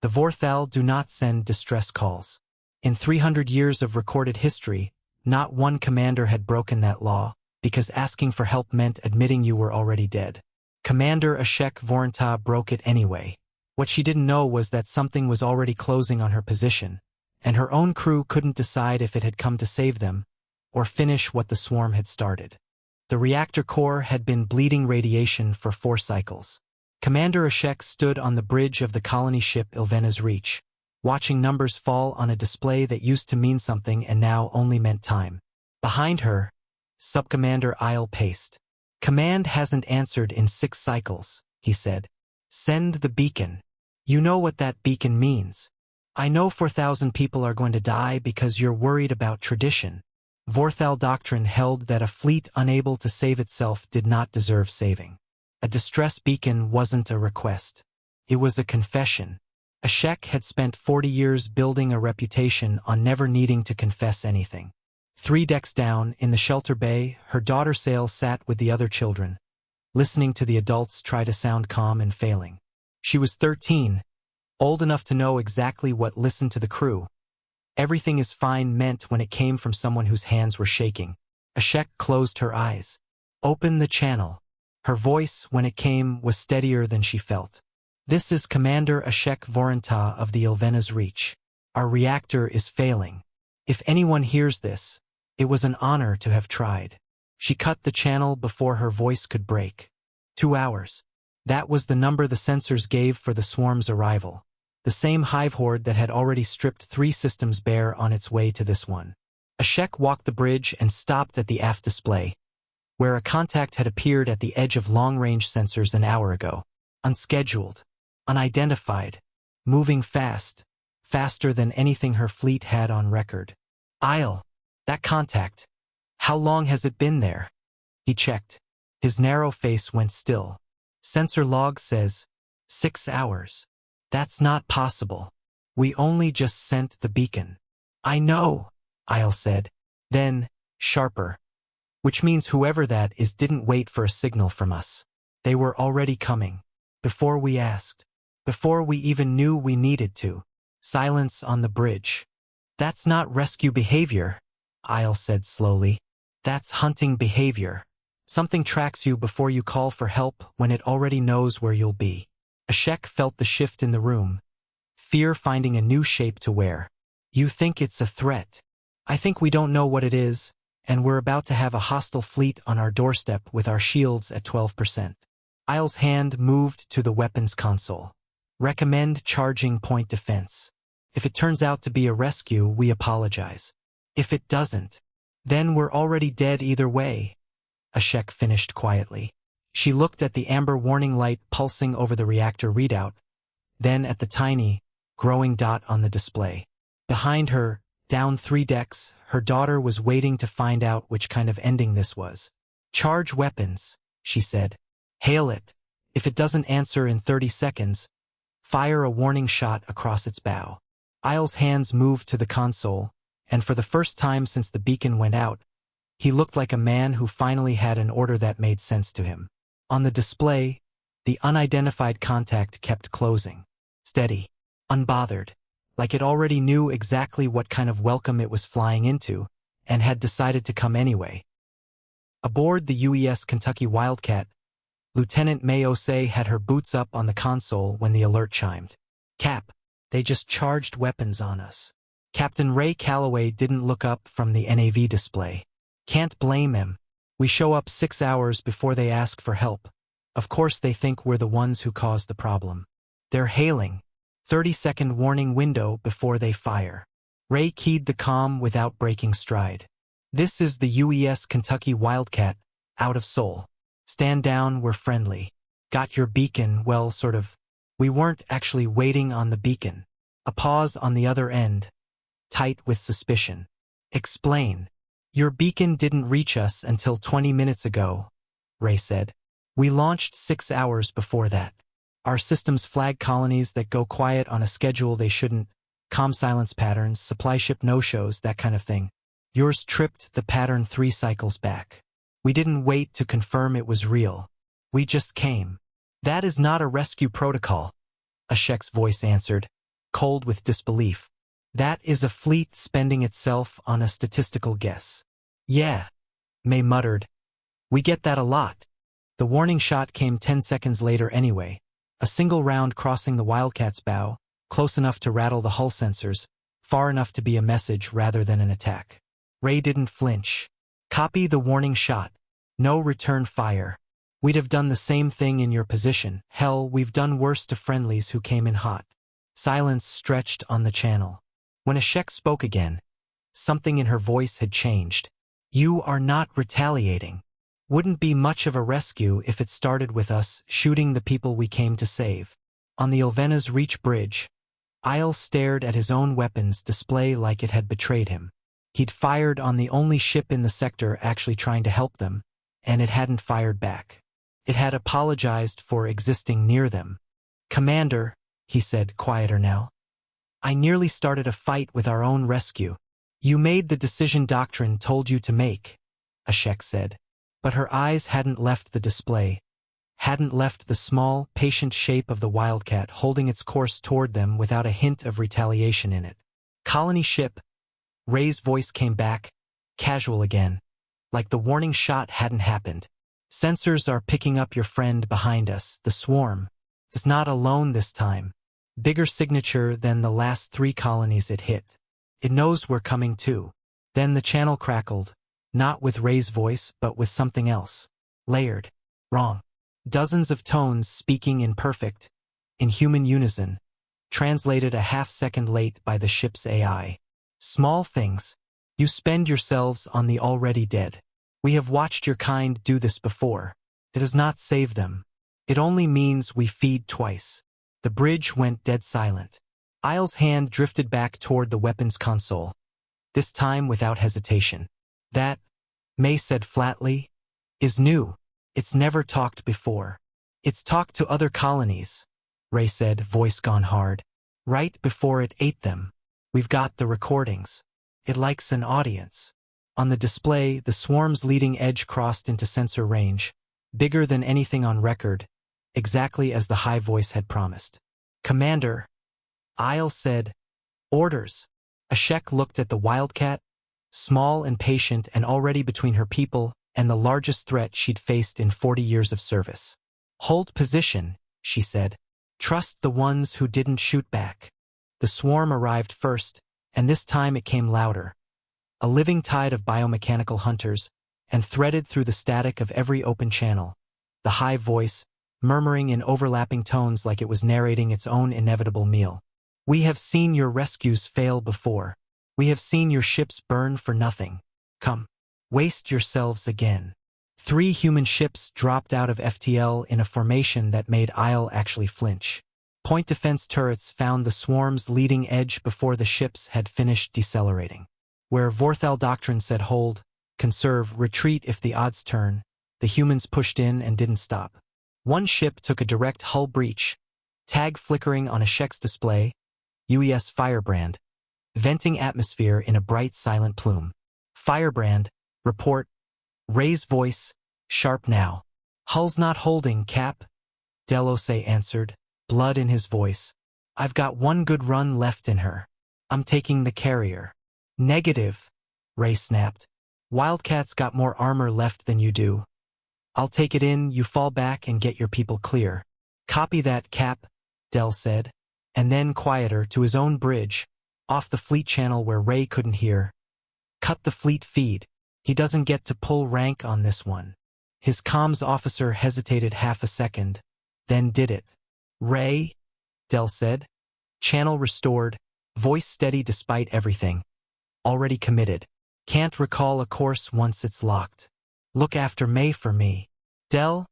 The Vor'thal do not send distress calls. In 300 years of recorded history, not one commander had broken that law, because asking for help meant admitting you were already dead. Commander Ashek Vor'thal broke it anyway. What she didn't know was that something was already closing on her position, and her own crew couldn't decide if it had come to save them, or finish what the swarm had started. The reactor core had been bleeding radiation for 4 cycles. Commander Ashek stood on the bridge of the colony ship Ilvena's Reach, watching numbers fall on a display that used to mean something and now only meant time. Behind her, Subcommander Isle paced. "Command hasn't answered in 6 cycles," he said. "Send the beacon. You know what that beacon means. I know 4,000 people are going to die because you're worried about tradition." Vor'thal doctrine held that a fleet unable to save itself did not deserve saving. A distress beacon wasn't a request. It was a confession. Ashek had spent 40 years building a reputation on never needing to confess anything. 3 decks down, in the shelter bay, her daughter Sail sat with the other children, listening to the adults try to sound calm and failing. She was 13, old enough to know exactly what "listen to the crew. Everything is fine" meant when it came from someone whose hands were shaking. Ashek closed her eyes. "Open the channel." Her voice, when it came, was steadier than she felt. "This is Commander Ashek Vor'thal of the Ilvena's Reach. Our reactor is failing. If anyone hears this, it was an honor to have tried." She cut the channel before her voice could break. 2 hours. That was the number the sensors gave for the swarm's arrival. The same hive horde that had already stripped 3 systems bare on its way to this one. Ashek walked the bridge and stopped at the aft display, where a contact had appeared at the edge of long-range sensors an hour ago. Unscheduled, unidentified, moving fast, faster than anything her fleet had on record. "Isle, that contact. How long has it been there?" He checked. His narrow face went still. "Sensor log says 6 hours. That's not possible. We only just sent the beacon." "I know," Isle said. Then, sharper. "Which means whoever that is didn't wait for a signal from us. They were already coming. Before we asked. Before we even knew we needed to." Silence on the bridge. "That's not rescue behavior," Isle said slowly. "That's hunting behavior. Something tracks you before you call for help when it already knows where you'll be." Ashek felt the shift in the room. Fear finding a new shape to wear. "You think it's a threat. I think we don't know what it is, and we're about to have a hostile fleet on our doorstep with our shields at 12%. Isle's hand moved to the weapons console. "Recommend charging point defense. If it turns out to be a rescue, we apologize. If it doesn't, then we're already dead either way," Ashek finished quietly. She looked at the amber warning light pulsing over the reactor readout, then at the tiny, growing dot on the display. Behind her, down 3 decks, her daughter was waiting to find out which kind of ending this was. "Charge weapons," she said. "Hail it. If it doesn't answer in 30 seconds, fire a warning shot across its bow." Isle's hands moved to the console, and for the first time since the beacon went out, he looked like a man who finally had an order that made sense to him. On the display, the unidentified contact kept closing. Steady, unbothered, like it already knew exactly what kind of welcome it was flying into, and had decided to come anyway. Aboard the UES Kentucky Wildcat, Lieutenant May Osei had her boots up on the console when the alert chimed. "Cap, they just charged weapons on us." Captain Ray Calloway didn't look up from the NAV display. "Can't blame him. We show up 6 hours before they ask for help. Of course they think we're the ones who caused the problem. They're hailing. 30-second warning window before they fire." Ray keyed the comm without breaking stride. "This is the UES Kentucky Wildcat, out of Seoul. Stand down, we're friendly. Got your beacon, well, sort of. We weren't actually waiting on the beacon." A pause on the other end, tight with suspicion. "Explain." "Your beacon didn't reach us until 20 minutes ago," Ray said. "We launched 6 hours before that. Our systems flag colonies that go quiet on a schedule they shouldn't, comm silence patterns, supply ship no-shows, that kind of thing. Yours tripped the pattern 3 cycles back. We didn't wait to confirm it was real. We just came." "That is not a rescue protocol," Ashek's voice answered. cold with disbelief. That is a fleet spending itself on a statistical guess. Yeah, May muttered. We get that a lot. The warning shot came 10 seconds later anyway. A single round crossing the Wildcat's bow, close enough to rattle the hull sensors, far enough to be a message rather than an attack. Ray didn't flinch. Copy the warning shot. No return fire. We'd have done the same thing in your position. Hell, we've done worse to friendlies who came in hot. Silence stretched on the channel. When Ashek spoke again, something in her voice had changed. You are not retaliating. Wouldn't be much of a rescue if it started with us shooting the people we came to save. On the Ilvena's Reach bridge, Isle stared at his own weapons display like it had betrayed him. He'd fired on the only ship in the sector actually trying to help them, and it hadn't fired back. It had apologized for existing near them. Commander, he said, quieter now. I nearly started a fight with our own rescue. You made the decision doctrine told you to make, Ashek said. But her eyes hadn't left the display, hadn't left the small, patient shape of the Wildcat holding its course toward them without a hint of retaliation in it. Colony ship. Ray's voice came back, casual again, like the warning shot hadn't happened. Sensors are picking up your friend behind us. The swarm is not alone this time. Bigger signature than the last 3 colonies it hit. It knows we're coming too. Then the channel crackled. Not with Ray's voice, but with something else. Layered. Wrong. Dozens of tones speaking in perfect, inhuman unison, translated a half-second late by the ship's AI. Small things. You spend yourselves on the already dead. We have watched your kind do this before. It does not save them. It only means we feed twice. The bridge went dead silent. Isle's hand drifted back toward the weapons console, this time without hesitation. That, May said flatly, is new. It's never talked before. It's talked to other colonies, Ray said, voice gone hard. Right before it ate them. We've got the recordings. It likes an audience. On the display, the swarm's leading edge crossed into sensor range, bigger than anything on record, exactly as the high voice had promised. Commander, Isle said, orders. Ashek looked at the Wildcat, small and patient and already between her people and the largest threat she'd faced in 40 years of service. Hold position, she said. Trust the ones who didn't shoot back. The swarm arrived first, and this time it came louder. A living tide of biomechanical hunters, and threaded through the static of every open channel. The high voice, murmuring in overlapping tones like it was narrating its own inevitable meal. We have seen your rescues fail before. We have seen your ships burn for nothing. Come, waste yourselves again. 3 human ships dropped out of FTL in a formation that made Isle actually flinch. Point defense turrets found the swarm's leading edge before the ships had finished decelerating. Where Vor'thal doctrine said hold, conserve, retreat if the odds turn, the humans pushed in and didn't stop. One ship took a direct hull breach, tag flickering on Ashek's display, UES Firebrand, venting atmosphere in a bright silent plume. Firebrand, report. Ray's voice, sharp now. Hull's not holding, Cap. Delose answered, blood in his voice. I've got one good run left in her. I'm taking the carrier. Negative, Ray snapped. Wildcat's got more armor left than you do. I'll take it in, you fall back and get your people clear. Copy that, Cap, Del said. And then quieter to his own bridge, off the fleet channel where Ray couldn't hear. Cut the fleet feed. He doesn't get to pull rank on this one. His comms officer hesitated half a second, then did it. Ray, Del said. Channel restored, voice steady despite everything. Already committed. Can't recall a course once it's locked. Look after May for me. Del?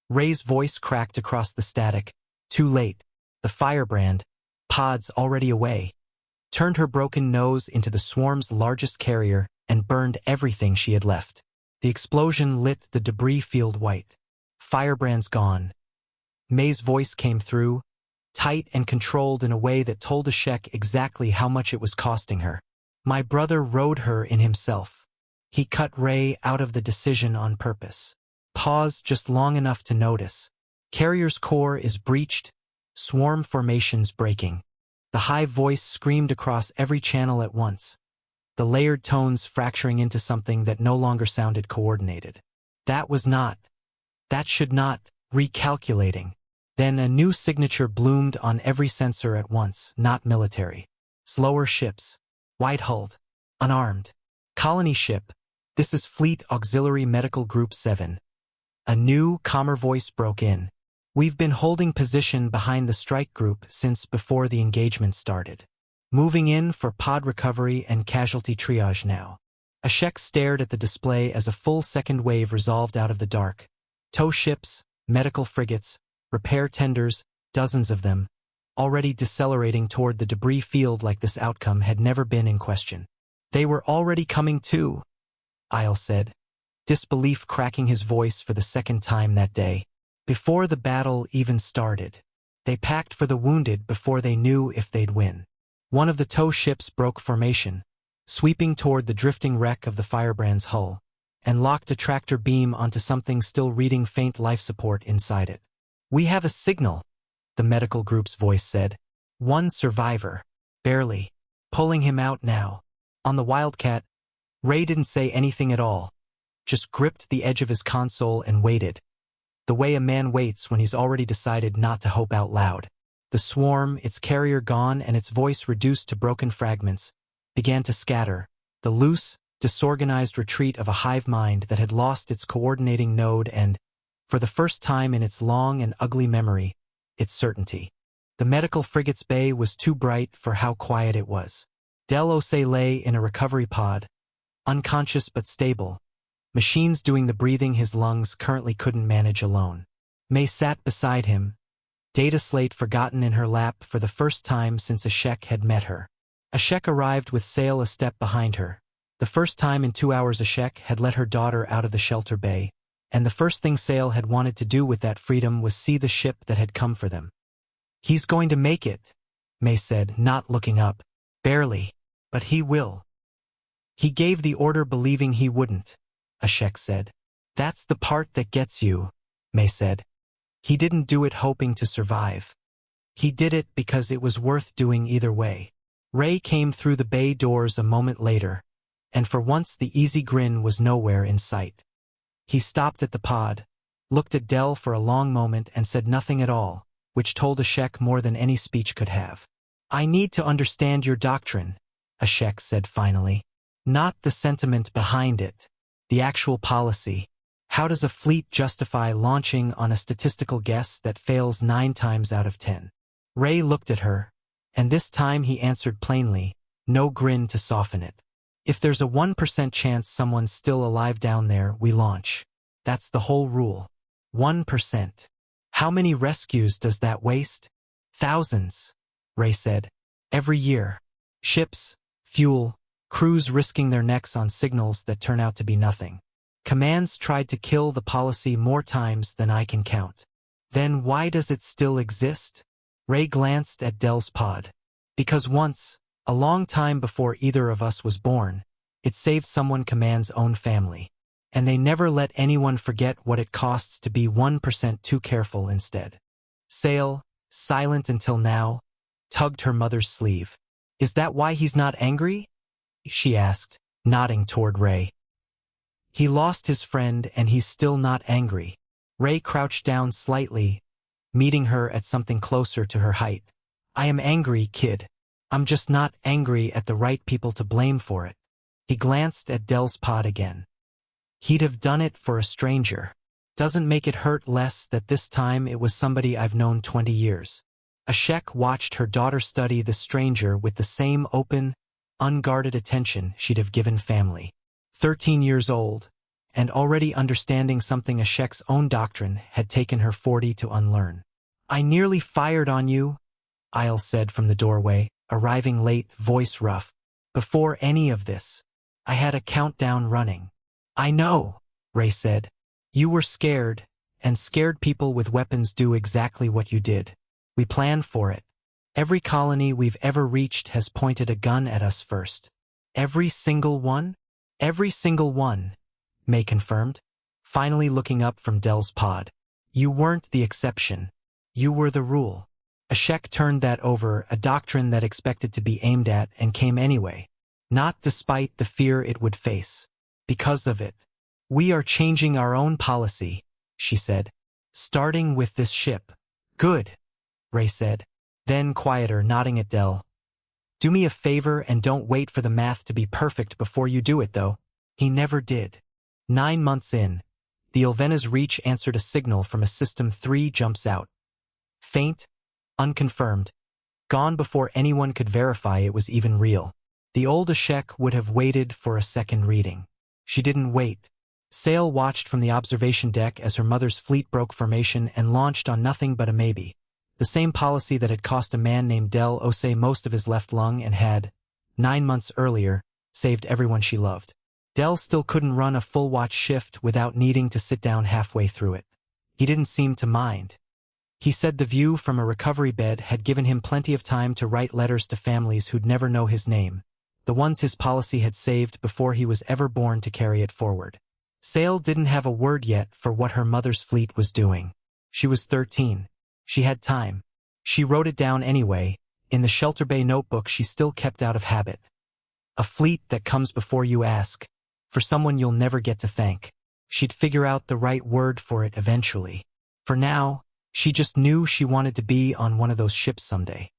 Ray's voice cracked across the static. Too late. The Firebrand, pods already away, turned her broken nose into the swarm's largest carrier and burned everything she had left. The explosion lit the debris field white. Firebrand's gone. May's voice came through, tight and controlled in a way that told Ashek exactly how much it was costing her. My brother rode her in himself. He cut Ray out of the decision on purpose. Paused just long enough to notice. Carrier's core is breached, swarm formations breaking. The high voice screamed across every channel at once, the layered tones fracturing into something that no longer sounded coordinated. That should not, recalculating. Then a new signature bloomed on every sensor at once, not military. Slower ships. White-hulled. Unarmed. Colony ship. This is Fleet Auxiliary Medical Group 7. A new, calmer voice broke in. We've been holding position behind the strike group since before the engagement started. Moving in for pod recovery and casualty triage now. Ashek stared at the display as a full second wave resolved out of the dark. Tow ships, medical frigates, repair tenders, dozens of them, already decelerating toward the debris field like this outcome had never been in question. They were already coming too, Isle said, disbelief cracking his voice for the second time that day. Before the battle even started, they packed for the wounded before they knew if they'd win. One of the tow ships broke formation, sweeping toward the drifting wreck of the Firebrand's hull, and locked a tractor beam onto something still reading faint life support inside it. We have a signal, the medical group's voice said. One survivor. Barely. Pulling him out now. On the Wildcat, Ray didn't say anything at all, just gripped the edge of his console and waited. The way a man waits when he's already decided not to hope out loud. The swarm, its carrier gone and its voice reduced to broken fragments, began to scatter, the loose, disorganized retreat of a hive mind that had lost its coordinating node and, for the first time in its long and ugly memory, its certainty. The medical frigate's bay was too bright for how quiet it was. Del Osei lay in a recovery pod, unconscious but stable, machines doing the breathing his lungs currently couldn't manage alone. May sat beside him, data slate forgotten in her lap for the first time since Ashek had met her. Ashek arrived with Sail a step behind her. The first time in 2 hours Ashek had let her daughter out of the shelter bay, and the first thing Sail had wanted to do with that freedom was see the ship that had come for them. He's going to make it, May said, not looking up. Barely, but he will. He gave the order believing he wouldn't, Ashek said. That's the part that gets you, May said. He didn't do it hoping to survive. He did it because it was worth doing either way. Ray came through the bay doors a moment later, and for once the easy grin was nowhere in sight. He stopped at the pod, looked at Del for a long moment and said nothing at all, which told Ashek more than any speech could have. I need to understand your doctrine, Ashek said finally. Not the sentiment behind it, the actual policy. How does a fleet justify launching on a statistical guess that fails 9 times out of 10? Ray looked at her, and this time he answered plainly, no grin to soften it. If there's a 1% chance someone's still alive down there, we launch. That's the whole rule. 1%. How many rescues does that waste? Thousands, Ray said. Every year. Ships, fuel, crews risking their necks on signals that turn out to be nothing. Commands tried to kill the policy more times than I can count. Then why does it still exist? Ray glanced at Del's pod. Because once, a long time before either of us was born, it saved someone Command's own family. And they never let anyone forget what it costs to be 1% too careful instead. Sail, silent until now, tugged her mother's sleeve. Is that why he's not angry? She asked, nodding toward Ray. He lost his friend and he's still not angry. Ray crouched down slightly, meeting her at something closer to her height. I am angry, kid. I'm just not angry at the right people to blame for it. He glanced at Del's pod again. He'd have done it for a stranger. Doesn't make it hurt less that this time it was somebody I've known 20 years. Ashek watched her daughter study the stranger with the same open, unguarded attention she'd have given family. 13 years old, and already understanding something Ashek's own doctrine had taken her 40 to unlearn. I nearly fired on you, Isle said from the doorway, arriving late, voice rough. Before any of this, I had a countdown running. I know, Ray said. You were scared, and scared people with weapons do exactly what you did. We planned for it. Every colony we've ever reached has pointed a gun at us first. Every single one? Every single one, May confirmed, finally looking up from Del's pod. You weren't the exception. You were the rule. Ashek turned that over, a doctrine that expected to be aimed at and came anyway. Not despite the fear it would face. Because of it. We are changing our own policy, she said. Starting with this ship. Good, Ray said. Then quieter, nodding at Del. Do me a favor and don't wait for the math to be perfect before you do it, though. He never did. 9 months in, the Ilvena's reach answered a signal from a System 3 jumps out. Faint, unconfirmed, gone before anyone could verify it was even real. The old Ashek would have waited for a second reading. She didn't wait. Sail watched from the observation deck as her mother's fleet broke formation and launched on nothing but a maybe. The same policy that had cost a man named Del Ose most of his left lung and had, 9 months earlier, saved everyone she loved. Del still couldn't run a full watch shift without needing to sit down halfway through it. He didn't seem to mind. He said the view from a recovery bed had given him plenty of time to write letters to families who'd never know his name, the ones his policy had saved before he was ever born to carry it forward. Sail didn't have a word yet for what her mother's fleet was doing. She was 13. She had time. She wrote it down anyway, in the shelter bay notebook she still kept out of habit. A fleet that comes before you ask, for someone you'll never get to thank. She'd figure out the right word for it eventually. For now, she just knew she wanted to be on one of those ships someday.